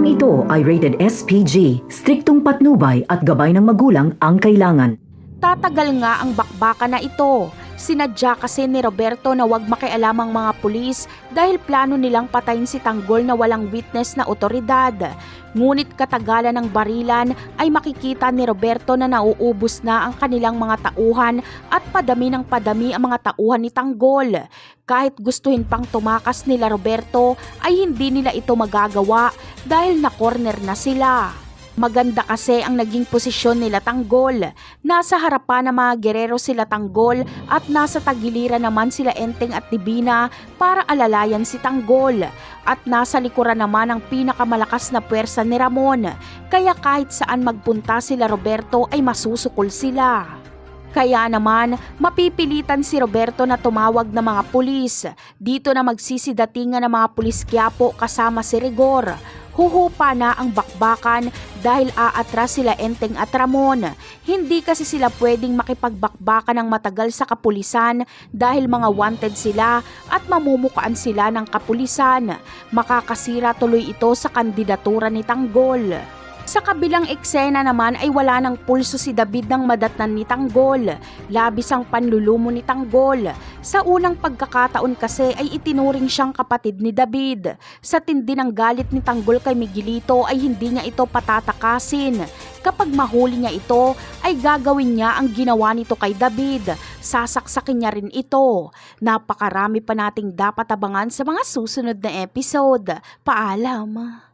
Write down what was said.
Programang ito ay rated SPG, striktong patnubay at gabay ng magulang ang kailangan. Tatagal nga ang bakbakan na ito. Sinadya kasi ni Roberto na wag makialam ang mga pulis dahil plano nilang patayin si Tanggol na walang witness na otoridad. Ngunit katagalan ng barilan ay makikita ni Roberto na nauubos na ang kanilang mga tauhan at padami ng padami ang mga tauhan ni Tanggol. Kahit gustuhin pang tumakas nila Roberto ay hindi nila ito magagawa dahil na-corner na sila. Maganda kasi ang naging posisyon nila Tanggol. Nasa harapan ng mga gerero sila Tanggol at nasa tagiliran naman sila Enteng at Divina para alalayan si Tanggol. At nasa likuran naman ang pinakamalakas na puwersa ni Ramon. Kaya kahit saan magpunta sila Roberto ay masusukol sila. Kaya naman, mapipilitan si Roberto na tumawag ng mga pulis. Dito na magsisidatingan ng mga pulis Quiapo kasama si Rigor. Huhupa na ang bakbakan dahil aatras sila Enteng at Ramon. Hindi kasi sila pwedeng makipagbakbakan ng matagal sa kapulisan dahil mga wanted sila at mamumukaan sila ng kapulisan. Makakasira tuloy ito sa kandidatura ni Tanggol. Sa kabilang eksena naman ay wala ng pulso si David nang madatnan ni Tanggol. Labis ang panlulumo ni Tanggol. Sa unang pagkakataon kasi ay itinuring siyang kapatid ni David. Sa tindi ng galit ni Tanggol kay Miguelito ay hindi niya ito patatakasin. Kapag mahuli niya ito ay gagawin niya ang ginawa nito kay David. Sasaksakin niya rin ito. Napakarami pa nating dapat abangan sa mga susunod na episode. Paalam!